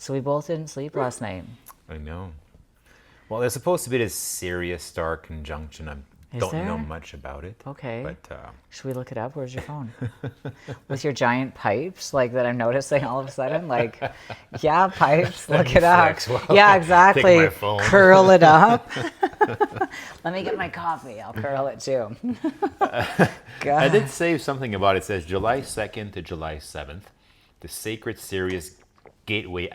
So we both didn't sleep last night. I know. Well, there's supposed to be this Sirius star conjunction. I Is don't know there? much about it. Okay. But Should we look it up? Where's your phone? With your giant pipes, like that I'm noticing all of a sudden, like, yeah, pipes, look it up. flex while Yeah, I exactly. take my phone. Curl it up. Let me get my coffee. I'll curl it too. I God. did say something about it. It says July 2nd to July 7th, the sacred Sirius gateway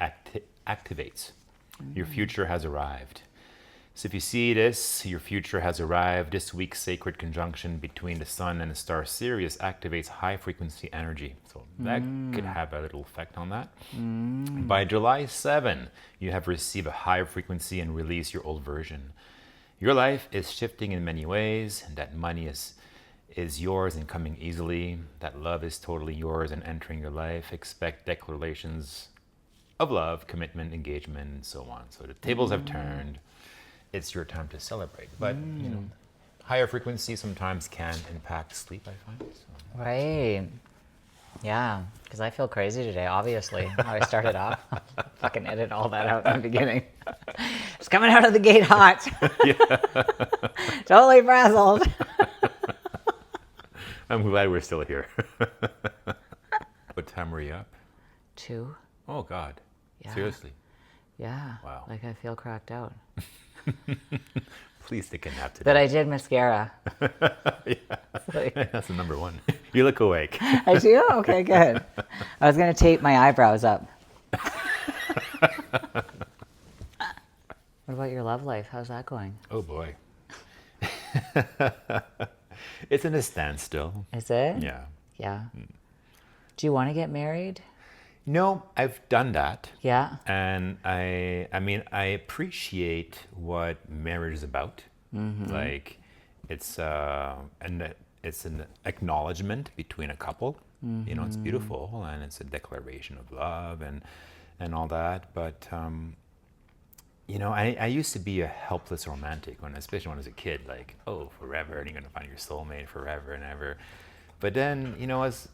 activates. Your future has arrived. So if you see this, your future has arrived. This week's sacred conjunction between the sun and the star Sirius activates high frequency energy. So that could have a little effect on that. By July 7, you have received a higher frequency and release your old version. Your life is shifting in many ways, and that money is yours and coming easily. That love is totally yours and entering your life. Expect declarations of love, commitment, engagement, and so on. So the tables have turned. It's your time to celebrate. But, you know, higher frequency sometimes can impact sleep, I find. So. Right. Yeah, because I feel crazy today, obviously, how I started off. Fucking edit all that out in the beginning. Just coming out of the gate hot. Totally frazzled. I'm glad we're still here. What time were you up? 2. Oh, God. Yeah. Seriously. Yeah. Wow. Like I feel cracked out. Please take a nap today. But I did mascara. Like, That's the number one. You look awake. I do? Okay, good. I was going to tape my eyebrows up. What about your love life? How's that going? Oh, boy. It's in a standstill. Is it? Yeah. Yeah. Do you want to get married? No, I've done that. Yeah. And I mean, I appreciate what marriage is about. Like, it's an acknowledgement between a couple. You know, it's beautiful, and it's a declaration of love and all that. But you know, I used to be a helpless romantic especially when I was a kid. Like, oh, forever, and you're gonna find your soulmate forever and ever. But then, you know, as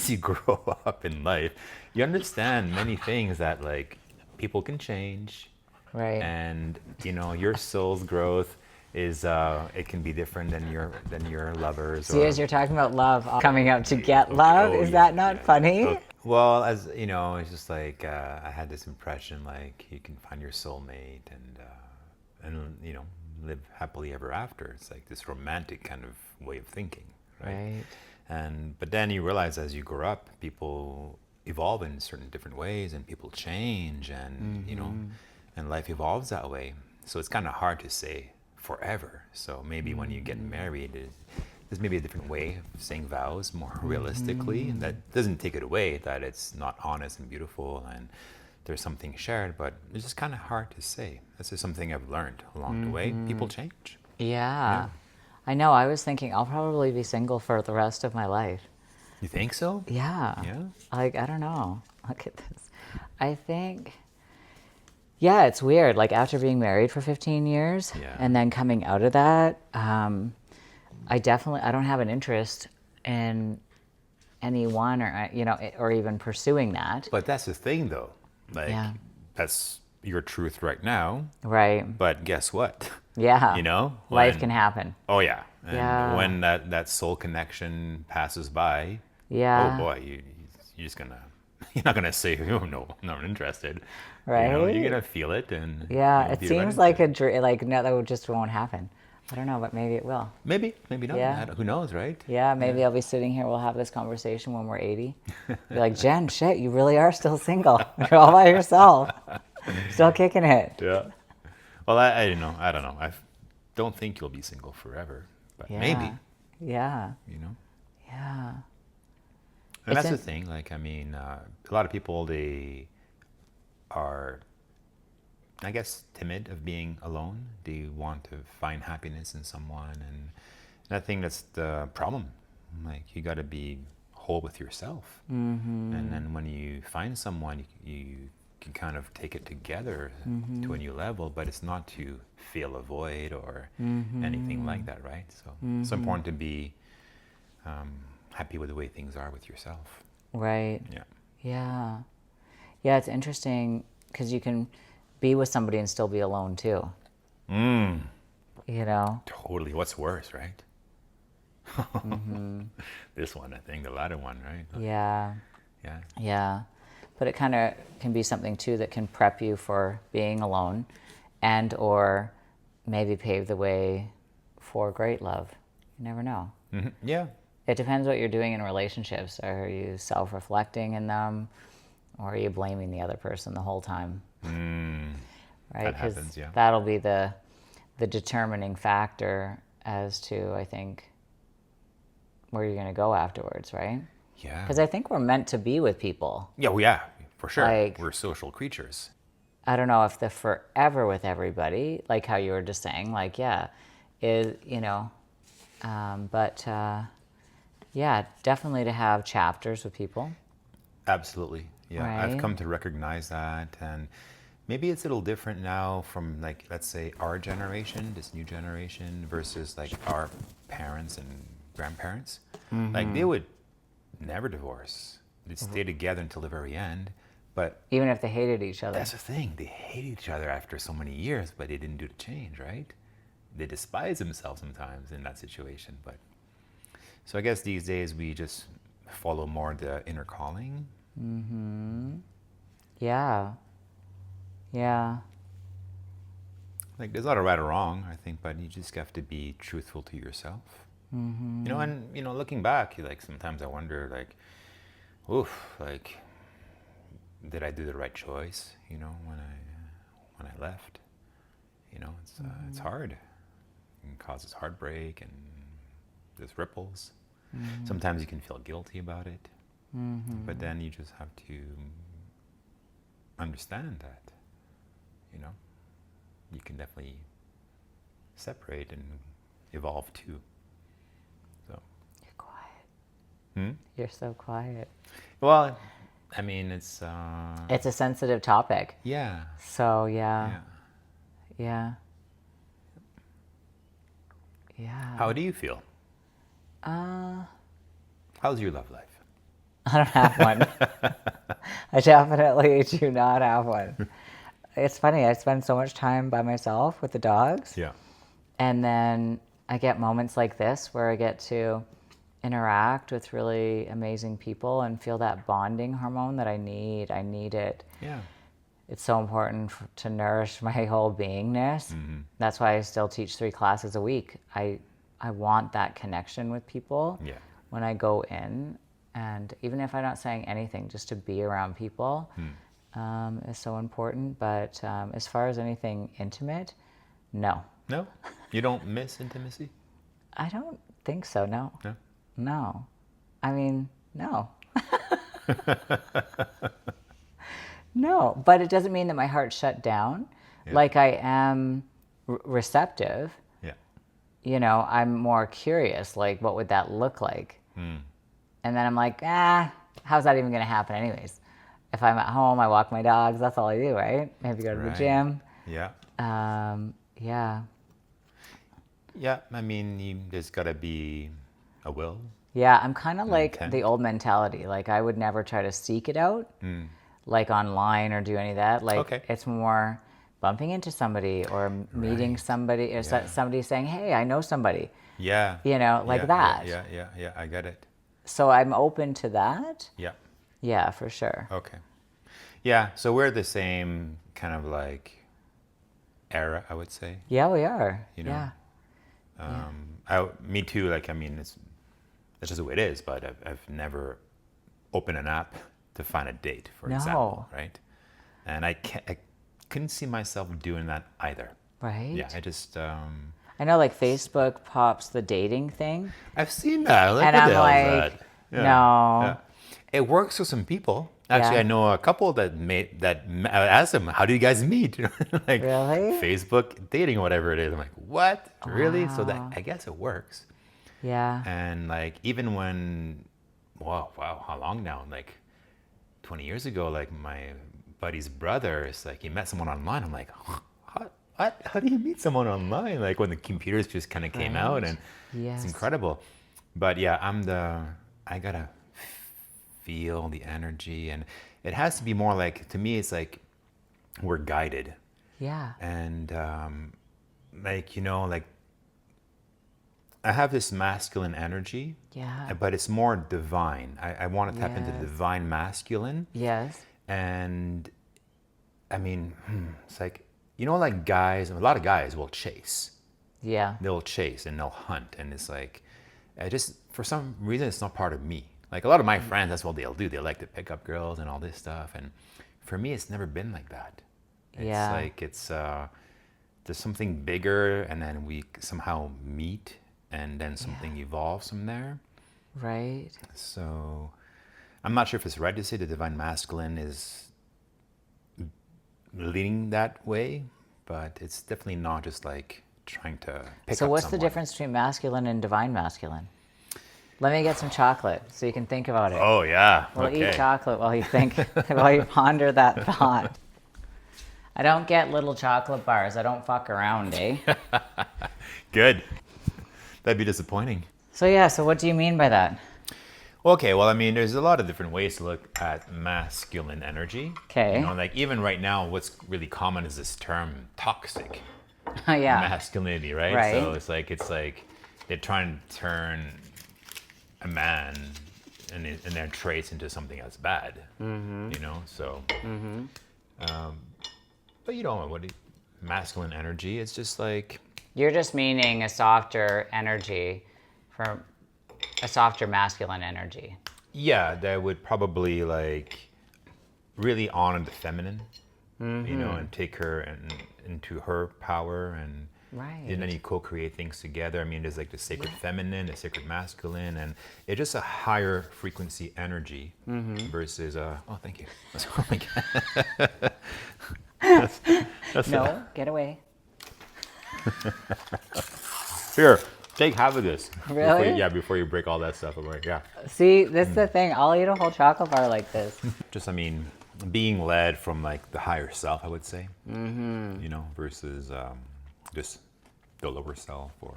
you grow up in life, you understand many things that, like, people can change. Right. And, you know, your soul's growth is, it can be different than your lovers. See, as you're talking about love, coming out to get love, is that not funny? Okay. Well, as you know, it's just like, I had this impression, like, you can find your soulmate and you know, live happily ever after. It's like this romantic kind of way of thinking, right? But then you realize as you grow up, people evolve in certain different ways, and people change, and you know, and life evolves that way. So it's kind of hard to say forever. So maybe when you get married, there's maybe a different way of saying vows more realistically, and that doesn't take it away that it's not honest and beautiful, and there's something shared, but it's just kind of hard to say. This is something I've learned along the way. People change. Yeah. I know. I was thinking I'll probably be single for the rest of my life. You think so? Yeah. Yeah? Like, I don't know. Look at this. I think, yeah, it's weird. Like, after being married for 15 years and then coming out of that, I don't have an interest in anyone or, you know, or even pursuing that. But that's the thing, though. Like, Yeah. that's your truth right now. Right. But guess what? Yeah. You know? Life can happen. Oh, yeah. And Yeah. when that soul connection passes by, Yeah. oh, boy, you're just going to, you're not going to say, oh, no, I'm not interested. Right. You know, you're going to feel it. And Yeah. you'll It be seems ready like to. a dream. Like, no, that just won't happen. I don't know, but maybe it will. Maybe not. Yeah. Who knows, right? Yeah, maybe I'll be sitting here. We'll have this conversation when we're 80. Be like, Jen, shit, you really are still single. You're all by yourself. Still kicking it. Yeah. Well, I don't know. I don't think you'll be single forever, but Yeah. maybe, Yeah. you know. Yeah. And It's that's the in- thing. Like, I mean, a lot of people, they are, I guess, timid of being alone. They want to find happiness in someone, and I think that's the problem. Like, you got to be whole with yourself, and then when you find someone, you can kind of take it together to a new level. But it's not to fill a void or anything like that, right? So it's important to be happy with the way things are with yourself. Right. Yeah. Yeah. Yeah, it's interesting. because you can be with somebody and still be alone too. You know? Totally. What's worse, right? This one, I think, the latter one, right? Yeah. Yeah. Yeah. But it kind of can be something too that can prep you for being alone and or maybe pave the way for great love. You never know. Yeah. It depends what you're doing in relationships. Are you self-reflecting in them, or are you blaming the other person the whole time? Right? That happens, yeah. That'll be the determining factor as to, I think, where you're going to go afterwards, right? Yeah. Because I think we're meant to be with people. Yeah, well, yeah, for sure. Like- We're social creatures. I don't know if the forever with everybody, like how you were just saying, like, yeah, is, you know, but yeah, definitely to have chapters with people. Absolutely. Yeah. I've Right. come to recognize that. And maybe it's a little different now from, like, let's say our generation, this new generation, versus like our parents and grandparents. Like, they would never divorce. They'd stay together until the very end. But Even if they hated each other. that's the thing. They hate each other after so many years, but they didn't do the change, right? They despise themselves sometimes in that situation. But so I guess these days we just follow more the inner calling. Yeah. Yeah. Like, there's not a right or wrong, I think, but you just have to be truthful to yourself. You know, and looking back, like, sometimes I wonder, like, oof, like, did I do the right choice? You know, when I left. You know, it's hard. It causes heartbreak and there's ripples. Sometimes you can feel guilty about it, but then you just have to understand that, you know, you can definitely separate and evolve too. So, You're quiet. You're so quiet. well, I mean, it's It's a sensitive topic. yeah, So, yeah. yeah. Yeah. Yeah. How do you feel? How's your love life? I don't have one. I definitely do not have one. It's funny. I spend so much time by myself with the dogs. Yeah. And then I get moments like this where I get to interact with really amazing people and feel that bonding hormone that I need. I need it. Yeah. It's so important to nourish my whole beingness. That's why I still teach 3 classes a week. I want that connection with people Yeah. when I go in. And even if I'm not saying anything, just to be around people is so important. But as far as anything intimate, no. No? You don't miss intimacy? I don't think so, no. No? No. I mean, no. No, but it doesn't mean that my heart's shut down. Yeah. Like, I am receptive. Yeah. You know, I'm more curious, like, what would that look like? And then I'm like, how's that even going to happen anyways? If I'm at home, I walk my dogs, that's all I do, right? Maybe go to the Right. gym. Yeah. Yeah. Yeah. I mean, there's got to be a will. Yeah, I'm kind of like intent. the old mentality. Like, I would never try to seek it out, like online or do any of that. Like, Okay. it's more bumping into somebody or meeting somebody or somebody saying, hey, I know somebody. Yeah. You know, like Yeah, that. Yeah. I get it. So I'm open to that. Yeah. Yeah, for sure. Okay. Yeah. So we're the same kind of like era, I would say. Yeah, we are. You know, Yeah. Me too. Like, I mean, that's just the way it is. But I've never opened an app to find a date, for example, right? And I couldn't see myself doing that either. Right? Yeah, I just I know, like, Facebook pops the dating thing. I've seen that. Like, And what I'm the hell is like, that? Yeah, no. yeah. It works for some people. Actually, Yeah. I know a couple that I asked them, "How do you guys meet?" Like, Really? Facebook dating or whatever it is. I'm like, "What? Really?" So that, I guess it works. Yeah. And like, even when, wow, how long now? Like 20 years ago, like my buddy's brother is like, he met someone online. I'm like, what? How do you meet someone online? Like, when the computers just kind of came out, and Yes. it's incredible. But yeah, I gotta feel the energy, and it has to be more like, to me, it's like we're guided. Yeah. And like, like I have this masculine energy, Yeah. but it's more divine. I want to tap into the Yes. divine masculine. Yes. And I mean, it's like, like guys, a lot of guys will chase. Yeah. They'll chase and they'll hunt. And it's like, I just, for some reason, it's not part of me. Like a lot of my friends, that's what they'll do. They like to pick up girls and all this stuff. And for me, it's never been like that. It's Yeah. like, there's something bigger, and then we somehow meet, and then something evolves from there. Right. So I'm not sure if it's right to say the divine masculine is leading that way, but it's definitely not just like trying to pick So up what's the someone. difference between masculine and divine masculine? Let me get some chocolate so you can think about it. Oh yeah. We'll okay. eat chocolate while you think, while you ponder that thought. I don't get little chocolate bars. I don't fuck around, eh? Good. That'd be disappointing. So yeah, so what do you mean by that? Okay, well, I mean, there's a lot of different ways to look at masculine energy. Okay. Like even right now, what's really common is this term toxic Yeah. masculinity, right? Right. So it's like they're trying to turn a man and their traits into something that's bad. So. But masculine energy? It's just like. You're just meaning a softer energy for a softer masculine energy. Yeah, that would probably like really honor the feminine, and take her into her power, and Right. then you co-create things together. I mean, there's like the sacred feminine, the sacred masculine, and it's just a higher frequency energy versus oh, thank you. Oh my God. That's No, get away. Here, take half of this. Really? Before you break all that stuff away. Yeah. See, this is the thing. I'll eat a whole chocolate bar like this. Just, I mean, being led from like the higher self, I would say, versus just the lower self, or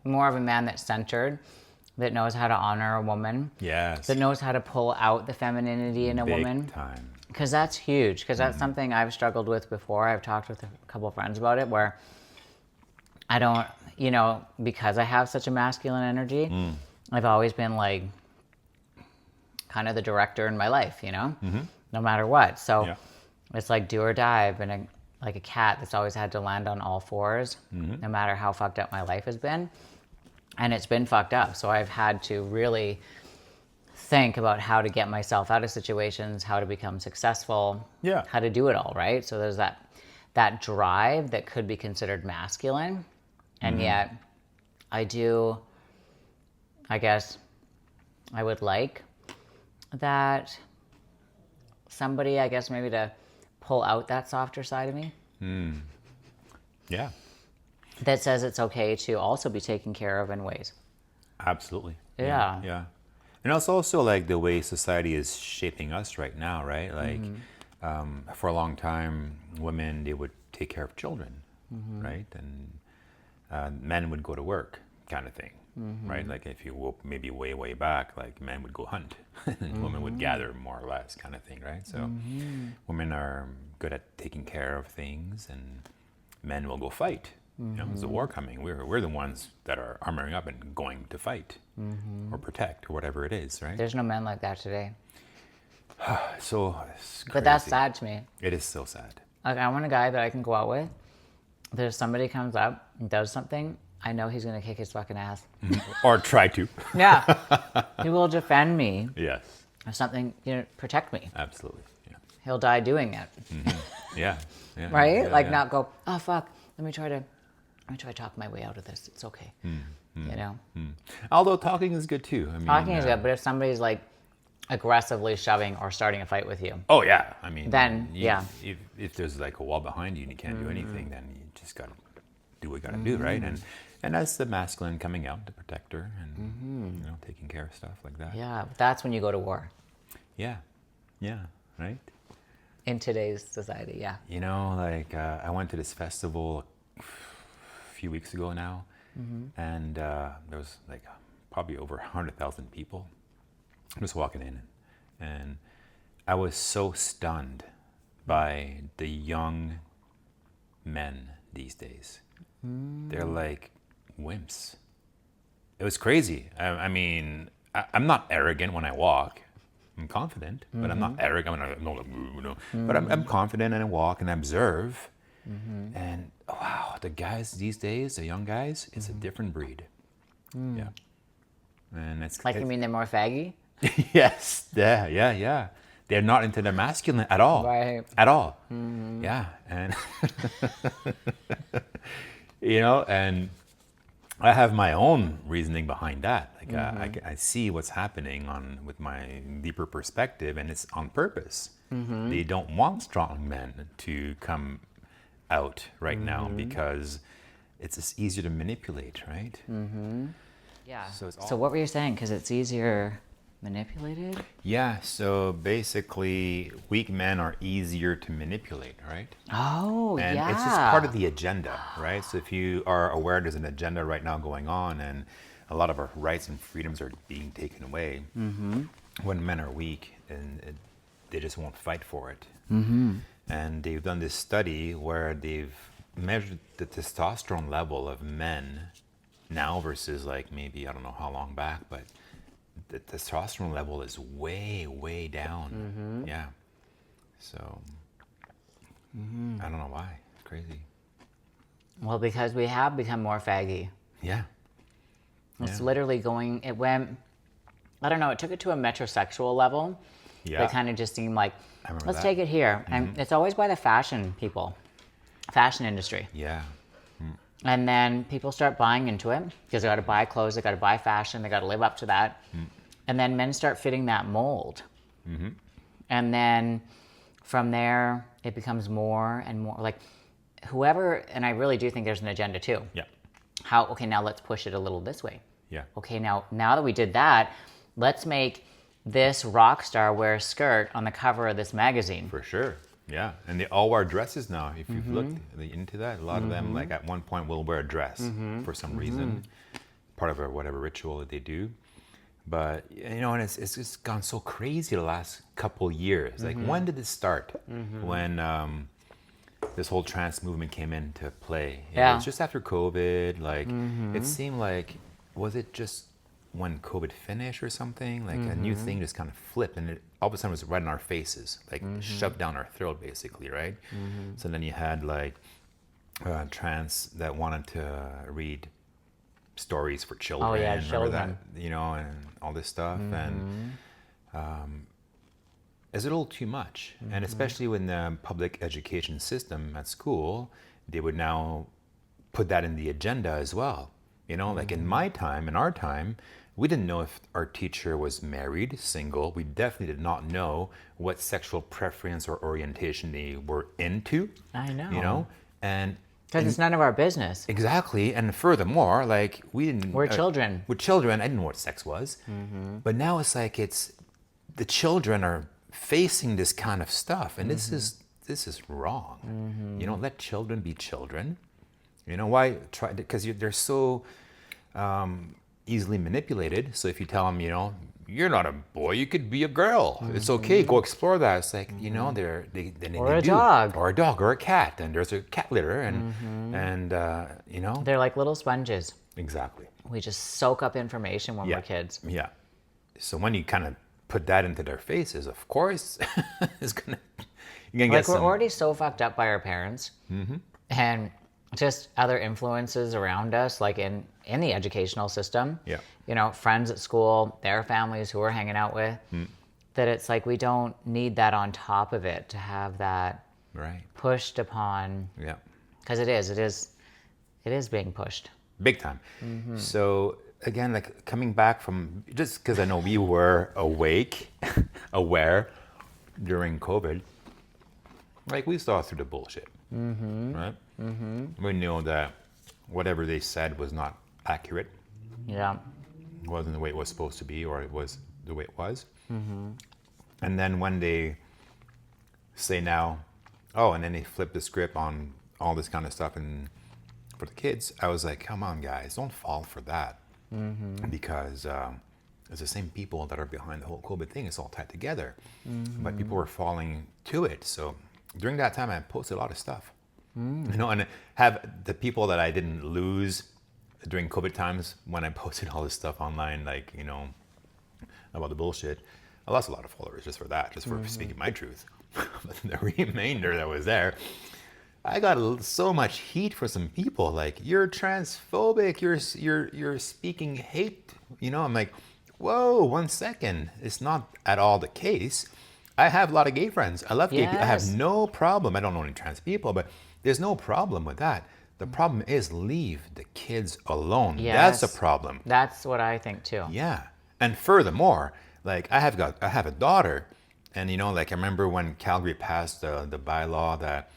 More of a man that's centered, that knows how to honor a woman, yes, that knows how to pull out the femininity in a big woman. time. Because that's huge. Because that's something I've struggled with before. I've talked with a couple of friends about it, where I don't, because I have such a masculine energy, I've always been like kind of the director in my life, no matter what. So Yeah. it's like do or die. I've been like a cat that's always had to land on all fours, no matter how fucked up my life has been. And it's been fucked up. So I've had to really think about how to get myself out of situations, how to become successful, Yeah. how to do it all, right? So there's that drive that could be considered masculine, and yet I guess I would like that somebody, I guess, maybe to pull out that softer side of me Yeah, that says it's okay to also be taken care of in ways. absolutely. Yeah. Yeah. And it's also like the way society is shaping us right now, right? Like for a long time, women, they would take care of children, right? And men would go to work, kind of thing, right? Like if you go maybe way, way back, like men would go hunt and women would gather, more or less, kind of thing, right? So women are good at taking care of things, and men will go fight. There's a war coming. We're the ones that are armoring up and going to fight or protect or whatever it is, right? There's no men like that today. So it's crazy. But that's sad to me. It is so sad. Like, I want a guy that I can go out with. There's somebody comes up and does something, I know he's going to kick his fucking ass. Or try to. Yeah. He will defend me Yes, or something, protect me. absolutely. Yeah. He'll die doing it. Yeah. Yeah. Right? Yeah, Like yeah. not go, oh fuck, let me try to talk my way out of this. It's okay. Although talking is good too. I mean, Talking is good, but if somebody's like aggressively shoving or starting a fight with you, oh yeah. I mean, Then, yeah. If there's like a wall behind you and you can't do anything, then you just gotta do what you gotta do, right? And that's the masculine coming out, the protector, and taking care of stuff like that. yeah, that's when you go to war Yeah. Yeah. Right. in today's society. Yeah. Like I went to this festival a few weeks ago now, and there was like probably over 100,000 people just walking in, and I was so stunned by the young men these days. They're like wimps. It was crazy. I mean, I'm not arrogant when I walk. I'm confident, but I'm not arrogant. I'm not like, you know. But I'm confident and I walk and I observe. And wow, the guys these days, the young guys, it's a different breed. Yeah. And it's Like, you mean they're more faggy? yes, yeah. They're not into the masculine at all. Right. At all. Yeah. And you know, and I have my own reasoning behind that. Like I see what's happening with my deeper perspective, and it's on purpose. They don't want strong men to come out right now because it's just easier to manipulate, right? Yeah. So it's So what were you saying? Because it's easier manipulated? Yeah, so basically, weak men are easier to manipulate, right? Oh, And yeah. it's just part of the agenda, right? So if you are aware there's an agenda right now going on and a lot of our rights and freedoms are being taken away, when men are weak and they just won't fight for it. And they've done this study where they've measured the testosterone level of men now versus like maybe, I don't know how long back, but the testosterone level is way, way down. Yeah. So I don't know why. It's crazy. Well, because we have become more faggy. Yeah. It's literally going, it went, I don't know, it took it to a metrosexual level. Yeah. It kind of just seemed like, I remember let's that. take it here. And it's always by the fashion people, fashion industry. Yeah. And then people start buying into it because they got to buy clothes, they got to buy fashion, they got to live up to that. And then men start fitting that mold. And then from there, it becomes more and more like whoever, and I really do think there's an agenda too. Yeah. Okay, now let's push it a little this way. Yeah. Okay, now that we did that, let's make this rock star wear a skirt on the cover of this magazine. For sure. Yeah. And they all wear dresses now. If you've looked into that, a lot of them, like at one point, will wear a dress for some reason, part of a whatever ritual that they do. But, you know, and it's just gone so crazy the last couple years. Like, when did this start? When this whole trans movement came into play. It Yeah. was just after COVID. Like, it seemed like, was it just when COVID finished or something? Like, a new thing just kind of flipped, and it all of a sudden was right in our faces, like shoved down our throat, basically, right? So then you had, like, trans that wanted to read stories for children. Oh, yeah, remember children. that, you know, and all this stuff. And it's a little too much. And especially when the public education system at school, they would now put that in the agenda as well. You know, like in my time, in our time, we didn't know if our teacher was married, single. We definitely did not know what sexual preference or orientation they were into. I know. You know, and Because it's none of our business. exactly. And furthermore, like we didn't. We're children. We're children. I didn't know what sex was. But now it's like the children are facing this kind of stuff, and this is wrong. You know, let children be children. You know why? Try because they're so easily manipulated. So if you tell them, you know, you're not a boy, you could be a girl. It's okay. Go explore that. It's like, you know, they Or a dog. or a dog or a cat, and there's a cat litter, and you know, They're like little sponges. exactly. We just soak up information when Yeah. we're kids. Yeah. So when you kind of put that into their faces, of course, it's you're gonna Like get we're some. already so fucked up by our parents, and just other influences around us, like in the educational system. Yeah. You know, friends at school, their families who we're hanging out with. That it's like we don't need that on top of it to have that Right. pushed upon, Yeah. because it is being pushed. Big time. So again, like coming back from, just because I know we were aware during COVID, like we saw through the bullshit, right? We knew that whatever they said was not accurate, Yeah. wasn't the way it was supposed to be, or it was the way it was. And then when they say now, oh, and then they flip the script on all this kind of stuff and for the kids, I was like, come on, guys, don't fall for that. Because it's the same people that are behind the whole COVID thing. It's all tied together. But people were falling to it. So during that time, I posted a lot of stuff. And have the people that I didn't lose during COVID times when I posted all this stuff online, like, about the bullshit. I lost a lot of followers just for that, just for speaking my truth. But the remainder that was there, I got so much heat for some people. Like, you're transphobic. You're speaking hate. I'm like, whoa, 1 second. It's not at all the case. I have a lot of gay friends. I love gay people. I have no problem. I don't know any trans people, but there's no problem with that. The problem is leave the kids alone. Yes. That's a problem. That's what I think too. Yeah. And furthermore, like I have a daughter, and like I remember when Calgary passed the bylaw that,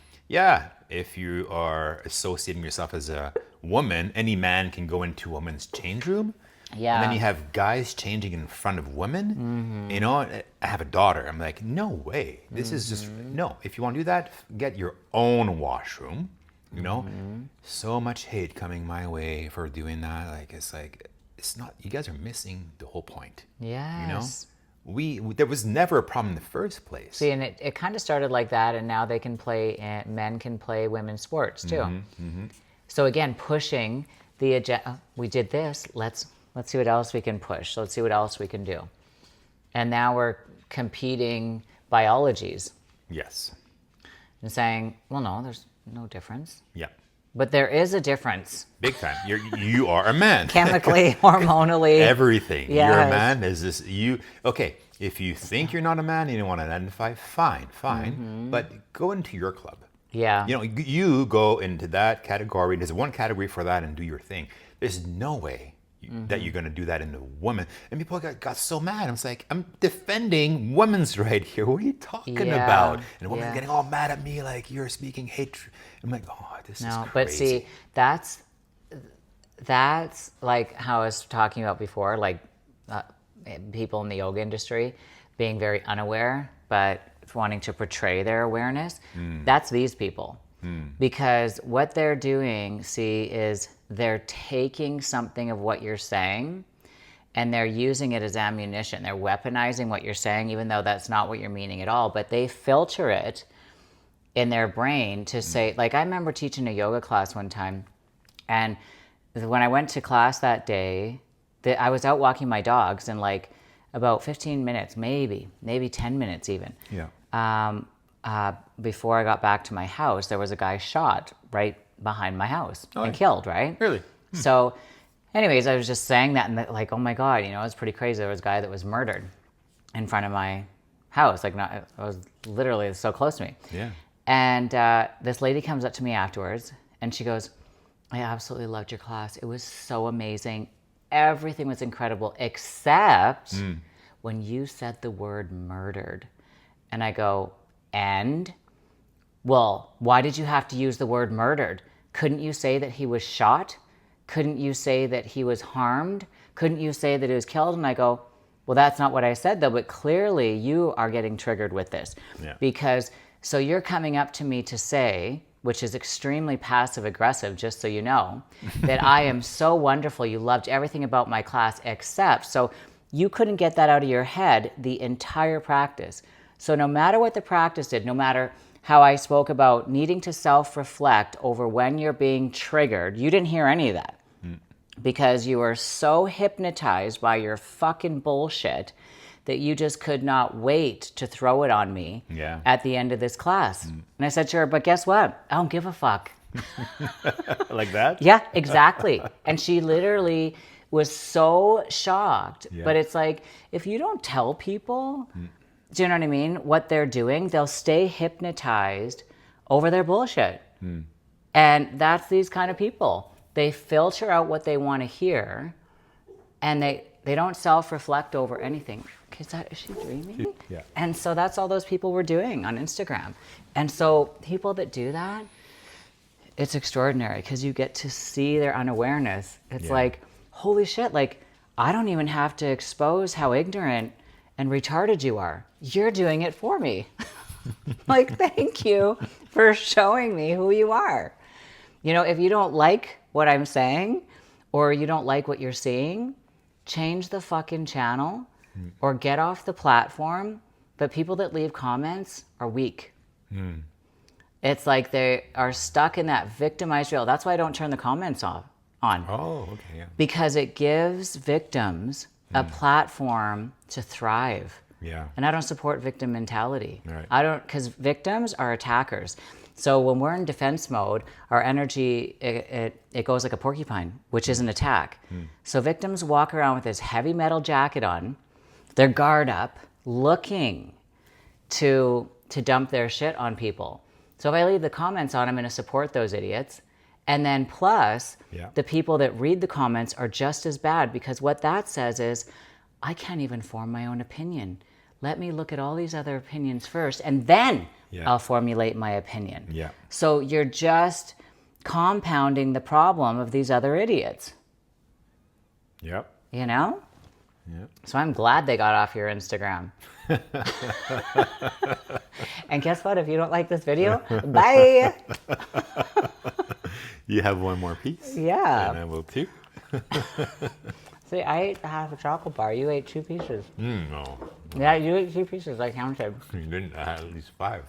if you are associating yourself as a woman, any man can go into a woman's change room. Yeah. And then you have guys changing in front of women. I have a daughter. I'm like, no way. This is just, no. If you want to do that, get your own washroom. So much hate coming my way for doing that. Like, it's not, you guys are missing the whole point. Yes. There was never a problem in the first place. See, and it kind of started like that, and now they can play, men can play women's sports too. So again, pushing the agenda. We did this. Let's see what else we can push. Let's see what else we can do. And now we're competing biologies. Yes. And saying, well, no, there's no difference. Yeah. But there is a difference. Big time. You are a man. Chemically, hormonally. Everything. Yes. You're a man. Is this you? Okay. If you think you're not a man and you don't want to identify, fine. But go into your club. Yeah. You go into that category. There's one category for that, and do your thing. There's no way that you're going to do that in a woman. And people got so mad. I was like, I'm defending women's right here. What are you talking about? And a woman getting all mad at me like, you're speaking hate. I'm like, oh, this is crazy. But see, that's like how I was talking about before, like people in the yoga industry being very unaware, but wanting to portray their awareness. That's these people. Because what they're doing, see, is they're taking something of what you're saying and they're using it as ammunition. They're weaponizing what you're saying, even though that's not what you're meaning at all. But they filter it in their brain to say, like, I remember teaching a yoga class one time, and when I went to class that day, I was out walking my dogs, and like about 15 minutes, maybe 10 minutes even. Before I got back to my house, there was a guy shot right behind my house and killed, right? Really? So anyways, I was just saying that, and like, oh my God, it was pretty crazy. There was a guy that was murdered in front of my house. Like, it was literally so close to me. Yeah. And this lady comes up to me afterwards, and she goes, I absolutely loved your class. It was so amazing. Everything was incredible, except when you said the word murdered. And I go, and? Well, why did you have to use the word murdered? Couldn't you say that he was shot? Couldn't you say that he was harmed? Couldn't you say that he was killed? And I go, well, that's not what I said, though, but clearly you are getting triggered with this. Because, so you're coming up to me to say, which is extremely passive aggressive, just so you know, that I am so wonderful, you loved everything about my class except, so you couldn't get that out of your head the entire practice. So no matter what the practice did, no matter how I spoke about needing to self-reflect over when you're being triggered, you didn't hear any of that. Because you were so hypnotized by your fucking bullshit that you just could not wait to throw it on me at the end of this class. And I said, sure, but guess what? I don't give a fuck. Like that? Yeah, exactly. And she literally was so shocked. But it's like, if you don't tell people, do you know what I mean, what they're doing, they'll stay hypnotized over their bullshit. And that's these kind of people. They filter out what they want to hear, and they don't self-reflect over anything. Is she dreaming? Yeah. And so that's all those people were doing on Instagram. And so people that do that, it's extraordinary because you get to see their unawareness. It's like, holy shit, like, I don't even have to expose how ignorant and retarded you are. You're doing it for me. Like, thank you for showing me who you are. If you don't like what I'm saying, or you don't like what you're seeing, change the fucking channel or get off the platform. But people that leave comments are weak. It's like they are stuck in that victimized role. That's why I don't turn the comments on. Oh, okay, yeah. Because it gives victims a platform to thrive. Yeah. And I don't support victim mentality. Right. I don't, because victims are attackers. So when we're in defense mode, our energy, it goes like a porcupine, which is an attack. So victims walk around with this heavy metal jacket on, their guard up, looking to dump their shit on people. So if I leave the comments on, I'm going to support those idiots. And then plus, the people that read the comments are just as bad, because what that says is, I can't even form my own opinion. Let me look at all these other opinions first, and then I'll formulate my opinion. Yeah. So you're just compounding the problem of these other idiots, Yep. you know? Yep. So I'm glad they got off your Instagram. And guess what? If you don't like this video, bye. You have one more piece? Yeah. And I will too. See, I ate half a chocolate bar. You ate 2 pieces. No. Yeah, you ate 2 pieces. I counted. You didn't. I had at least 5.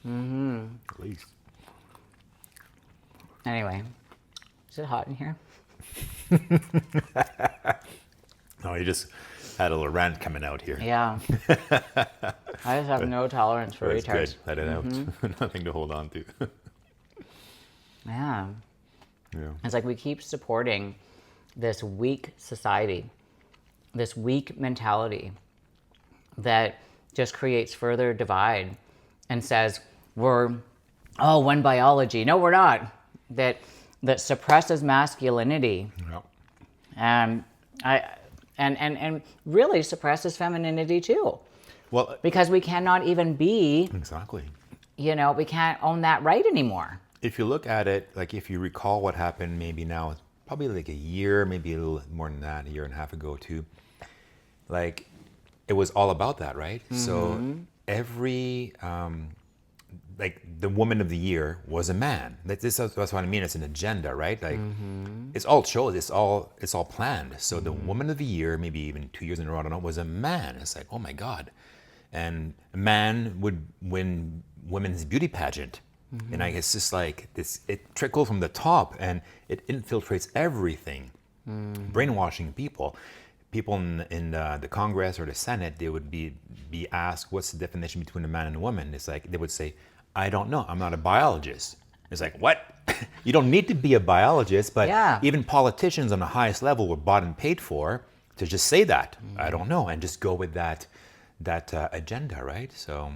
Mm-hmm. At least. Anyway, is it hot in here? Oh, you just had a little rant coming out here. Yeah. I just have no tolerance for That's retards. good. Let it out. Nothing to hold on to. Yeah. Yeah. It's like we keep supporting this weak society, this weak mentality that just creates further divide and says we're one biology. No, we're not. That suppresses masculinity. Yeah. And really suppresses femininity too. Well, Because we cannot even be, exactly. we can't own that right anymore. If you look at it, like if you recall what happened maybe now, probably like a year, maybe a little more than that, a year and a half ago too, like it was all about that, right? Mm-hmm. So every, like the woman of the year was a man. That's what I mean. It's an agenda, right? Like it's all shows. It's all planned. So the woman of the year, maybe even 2 years in a row, I don't know, was a man. It's like, oh my God. And a man would win women's beauty pageant. And it's just like this, it trickles from the top and it infiltrates everything. Brainwashing people. People in the Congress or the Senate, they would be asked, what's the definition between a man and a woman? It's like, they would say, I don't know, I'm not a biologist. It's like, what? You don't need to be a biologist, but even politicians on the highest level were bought and paid for to just say that, I don't know, and just go with that agenda, right? So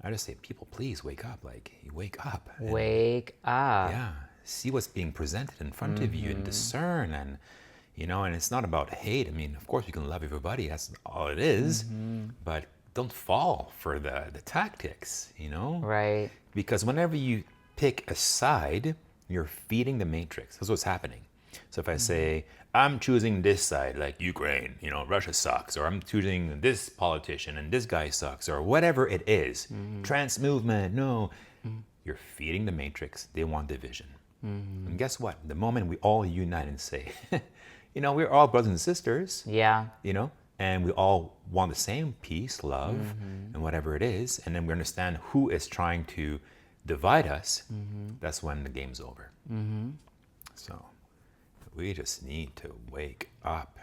I just say, people, please wake up. Like, wake up. Wake up. Yeah. See what's being presented in front of you and discern. And, and it's not about hate. I mean, of course, you can love everybody. That's all it is. But don't fall for the tactics, Right. Because whenever you pick a side, you're feeding the matrix. That's what's happening. So if I say, I'm choosing this side, like Ukraine, Russia sucks, or I'm choosing this politician and this guy sucks, or whatever it is, trans movement, no, you're feeding the matrix. They want division. And guess what? The moment we all unite and say, we're all brothers and sisters, Yeah. and we all want the same peace, love, and whatever it is, and then we understand who is trying to divide us, that's when the game's over. So we just need to wake up.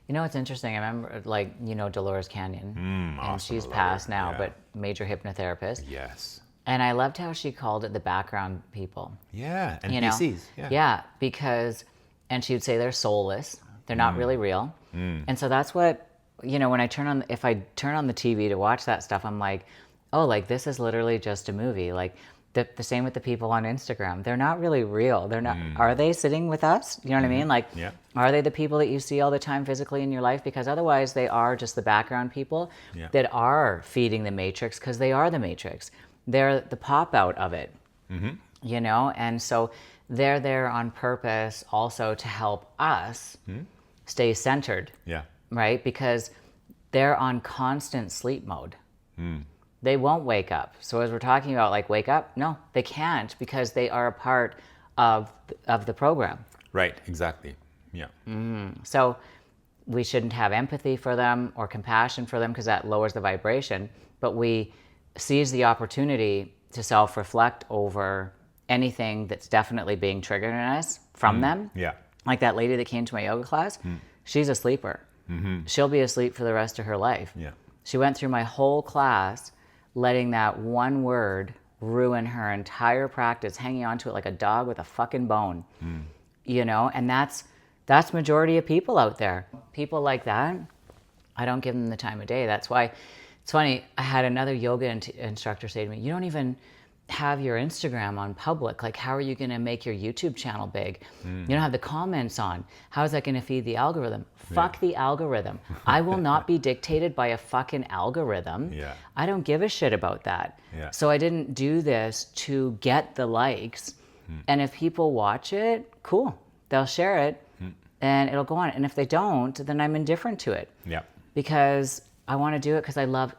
It's interesting. I remember, Dolores Canyon, and she's awesome, passed now, yeah. but major hypnotherapist. Yes. And I loved how she called it the background people. Yeah, NPCs. Yeah, because, and she would say they're soulless. They're not really real. And so that's what, when if I turn on the TV to watch that stuff, I'm like, oh, like this is literally just a movie. Like the same with the people on Instagram. They're not really real. They're not, are they sitting with us? You know what I mean? Like, are they the people that you see all the time physically in your life? Because otherwise they are just the background people that are feeding the matrix, because they are the matrix. They're the pop out of it, and so they're there on purpose also to help us stay centered, right? Because they're on constant sleep mode. They won't wake up. So as we're talking about, like, wake up, no, they can't, because they are a part of the program. Right, exactly. Yeah. So we shouldn't have empathy for them or compassion for them, because that lowers the vibration, but we seize the opportunity to self-reflect over anything that's definitely being triggered in us from them. Yeah. Like that lady that came to my yoga class, she's a sleeper. She'll be asleep for the rest of her life. Yeah. She went through my whole class letting that one word ruin her entire practice, hanging on to it like a dog with a fucking bone. You know, and that's majority of people out there. People like that, I don't give them the time of day. That's why it's funny. I had another yoga instructor say to me, "You don't even have your Instagram on public. Like, how are you going to make your YouTube channel big? You don't have the comments on. How is that going to feed the algorithm?" Fuck the algorithm. I will not be dictated by a fucking algorithm. Yeah. I don't give a shit about that. Yeah. So I didn't do this to get the likes. And if people watch it, cool. They'll share it and it'll go on. And if they don't, then I'm indifferent to it. Yeah. Because I want to do it because I love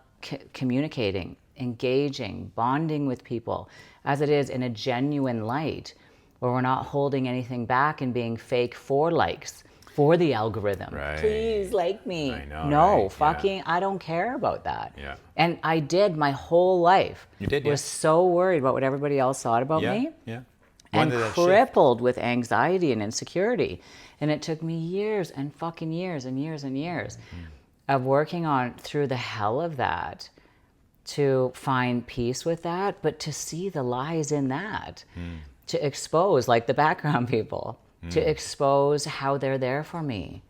communicating, engaging, bonding with people as it is in a genuine light where we're not holding anything back and being fake for likes, for the algorithm. Right. Please like me. I know, No, right? fucking, I don't care about that. Yeah. And I did my whole life. You did, was so worried about what everybody else thought about Yeah. me Yeah. and When did that shift? crippled with anxiety and insecurity. And it took me years and fucking years and years and years of working on through the hell of that to find peace with that, but to see the lies in that, to expose, like the background people, to expose how they're there for me,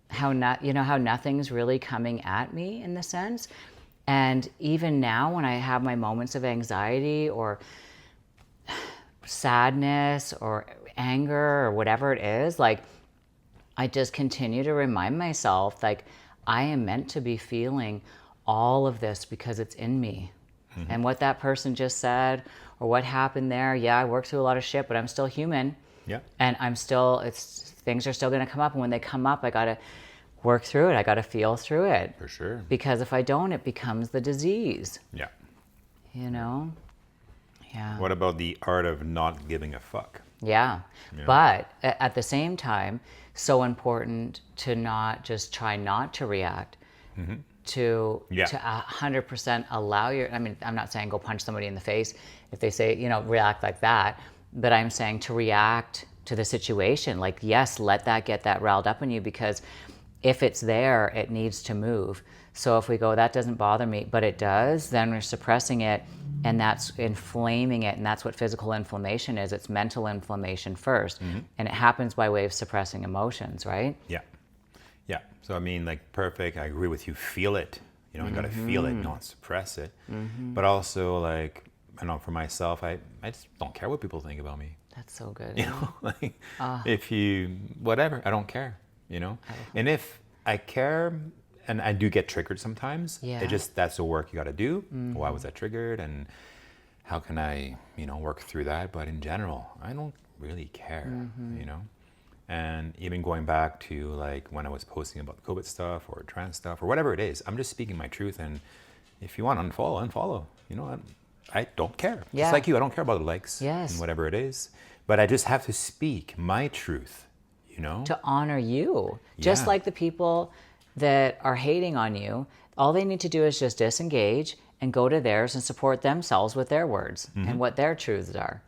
how nothing's really coming at me in the sense. And even now when I have my moments of anxiety or sadness or anger or whatever it is, like I just continue to remind myself, like, I am meant to be feeling all of this because it's in me. And what that person just said or what happened there, yeah, I worked through a lot of shit, but I'm still human. Yeah. And things are still going to come up. And when they come up, I got to work through it. I got to feel through it. For sure. Because if I don't, it becomes the disease, Yeah. you know? Yeah. What about the art of not giving a fuck? Yeah. But at the same time, so important to not just try not to react, to 100% allow I'm not saying go punch somebody in the face if they say, react like that, but I'm saying to react to the situation. Like, yes, let that get that riled up in you because if it's there, it needs to move. So if we go, that doesn't bother me, but it does, then we're suppressing it and that's inflaming it. And that's what physical inflammation is. It's mental inflammation first. And it happens by way of suppressing emotions, right? Yeah. Yeah. So, perfect. I agree with you. Feel it. You got to feel it, not suppress it. But also, for myself, I just don't care what people think about me. That's so good. If you, whatever, I don't care, And if I care, and I do get triggered sometimes, that's the work you got to do. Why was I triggered? And how can I, work through that? But in general, I don't really care, And even going back to when I was posting about the COVID stuff or trans stuff or whatever it is, I'm just speaking my truth. And if you want to unfollow, I don't care. Yeah. Just like you, I don't care about the likes and whatever it is. But I just have to speak my truth, To honor you. Just like the people that are hating on you, all they need to do is just disengage and go to theirs and support themselves with their words and what their truths are.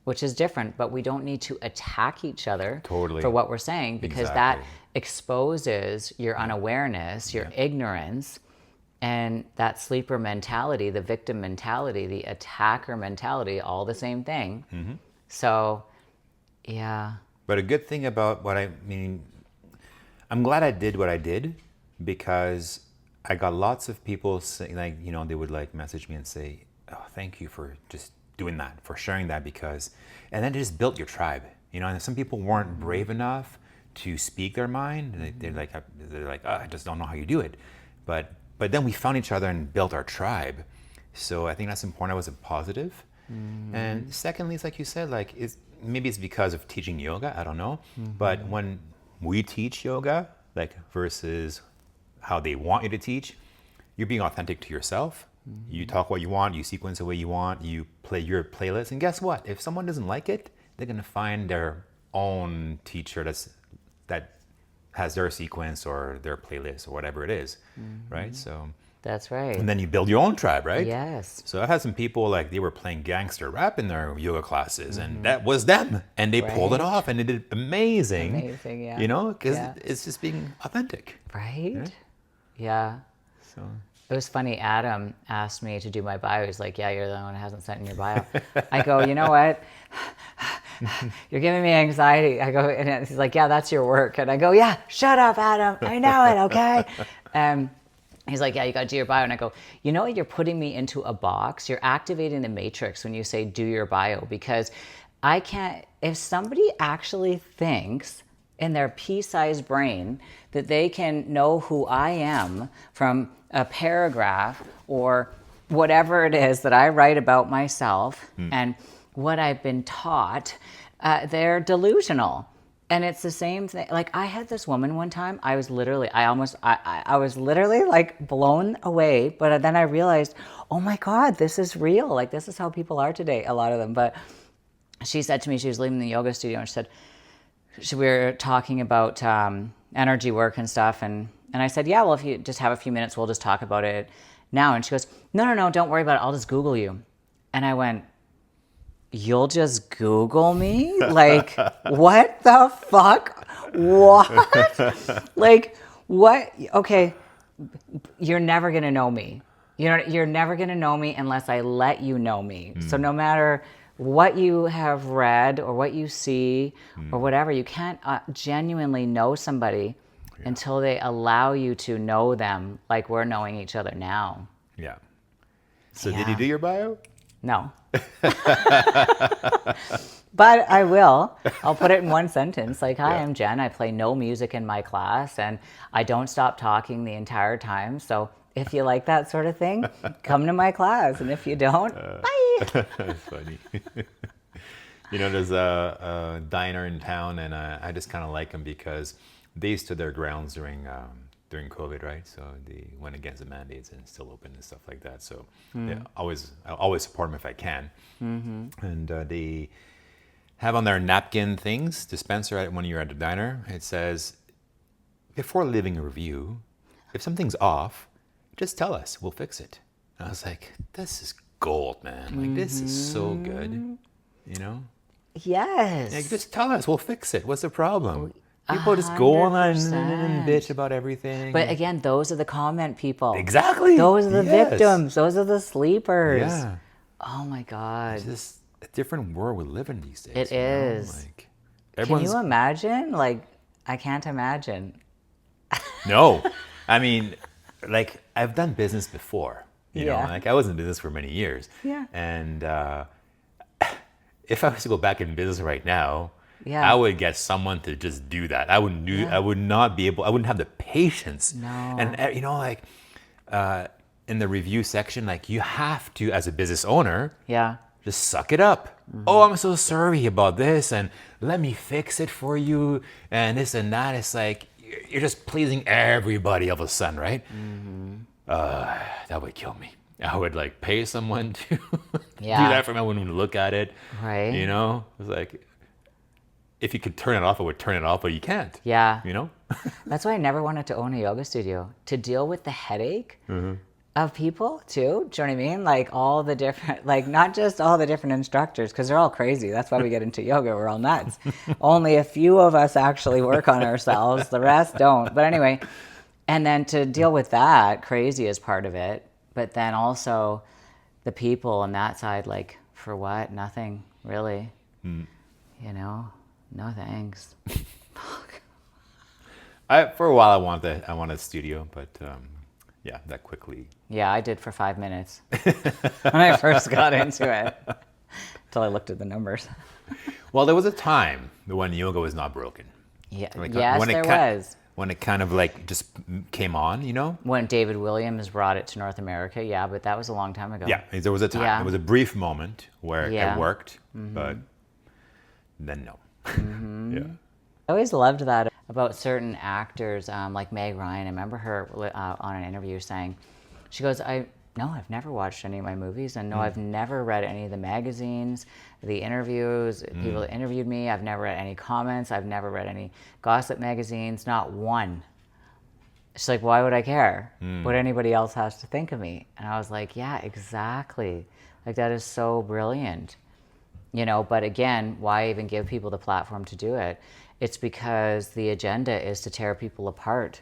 Which is different, but we don't need to attack each other for what we're saying because that exposes your unawareness, your ignorance, and that sleeper mentality, the victim mentality, the attacker mentality, all the same thing. So, yeah. But a good thing about I'm glad I did what I did because I got lots of people saying, they would message me and say, "Oh, thank you for just doing that, for sharing that," and then it just built your tribe, and some people weren't brave enough to speak their mind. And they're like, "Oh, I just don't know how you do it." But then we found each other and built our tribe. So I think that's important. I was a positive. And secondly, it's like you said, maybe it's because of teaching yoga, I don't know. But when we teach yoga, versus how they want you to teach, you're being authentic to yourself. You talk what you want, you sequence the way you want, you play your playlist, and guess what? If someone doesn't like it, they're gonna find their own teacher that has their sequence or their playlist or whatever it is, right? So That's right. And then you build your own tribe, right? Yes. So I had some people like they were playing gangster rap in their yoga classes, and that was them, and they pulled it Right. off, and they did amazing. Amazing, yeah. You know, because Yeah. it's just being authentic. Right? Yeah. So It was funny. Adam asked me to do my bio. He's like, "Yeah, you're the only one who hasn't sent in your bio." I go, "You know what? You're giving me anxiety." I go, and he's like, "Yeah, that's your work." And I go, "Yeah, shut up, Adam. I know it, okay?" He's like, "Yeah, you got to do your bio." And I go, "You know what? You're putting me into a box. You're activating the matrix when you say do your bio, because I can't, if somebody actually thinks in their pea-sized brain that they can know who I am from a paragraph or whatever it is that I write about myself and what I've been taught, they're delusional." And it's the same thing. Like, I had this woman one time, I was literally like blown away. But then I realized, oh my God, this is real. Like, this is how people are today, a lot of them. But she said to me, she was leaving the yoga studio, and she said, we were talking about energy work and stuff. And I said, "Yeah, well, if you just have a few minutes, we'll just talk about it now." And she goes, no, don't worry about it. I'll just Google you. And I went, "You'll just Google me? Like, what the fuck? What? Like, what? Okay, you're never going to know me. You're never going to know me unless I let you know me. So no matter what you have read or what you see or whatever, you can't genuinely know somebody until they allow you to know them like we're knowing each other now." yeah. So did Yeah. you do your bio? No. But I will. I'll put it in one sentence. Like, "Hi, Yeah. I'm Jen. I play no music in my class, and I don't stop talking the entire time. So if you like that sort of thing, come to my class. And if you don't, bye." That's funny. You know, there's a diner in town, and I just kind of like them because they stood their grounds during COVID, right? So they went against the mandates and still open and stuff like that. So yeah, I always support them if I can. And they have on their napkin things, dispenser, when you're at the diner, it says, "Before leaving a review, if something's off, just tell us, we'll fix it." And I was like, this is gold, man. Like, this is so good, you know? Yes. Like, just tell us, we'll fix it. What's the problem? People just go on and 100%. bitch about everything. But again, those are the comment people. Exactly. Those are the Yes. victims. Those are the sleepers. Yeah. Oh my God. It's just a different world we live in these days. It you know? is. Like, Can everyone's... you imagine? Like, I can't imagine. No. I mean, like, I've done business before. You know, Yeah. like, I was in business for many years. Yeah. And if I was to go back in business right now, Yeah. I would get someone to just do that. I wouldn't do. I would not be able. I wouldn't have the patience. No. And you know, like in the review section, like, you have to, as a business owner, Yeah. just suck it up. "Oh, I'm so sorry about this, and let me fix it for you, and this and that." It's like you're just pleasing everybody all of a sudden, right? That would kill me. I would like pay someone to Yeah. do that for me. I wouldn't even look at it. Right. You know, it's like, if you could turn it off, I would turn it off, but you can't. Yeah. You know? That's why I never wanted to own a yoga studio, to deal with the headache of people too. Do you know what I mean? Like, all the different, like, not just all the different instructors, because they're all crazy. That's why we get into yoga. We're all nuts. Only a few of us actually work on ourselves. The rest don't. But anyway, and then to deal with that, crazy is part of it. But then also the people on that side, like, for what? Nothing, really. You know? No thanks. For a while, I wanted a studio, but yeah, that quickly. Yeah, I did for 5 minutes when I first got into it, until I looked at the numbers. Well, there was a time when yoga was not broken. Yeah, Like, yes, when there it was. When it kind of like just came on, you know? When David Williams brought it to North America, yeah, but that was a long time ago. Yeah, there was a time. Yeah. There was a brief moment where Yeah. it worked, but then no. Yeah. I always loved that about certain actors, like Meg Ryan. I remember her on an interview saying, she goes, I've never watched any of my movies, and no, I've never read any of the magazines, the interviews, people that interviewed me. I've never read any comments. I've never read any gossip magazines, not one. She's like, why would I care what anybody else has to think of me? And I was like, yeah, exactly. Like, that is so brilliant. You know, but again, why even give people the platform to do it? It's because the agenda is to tear people apart,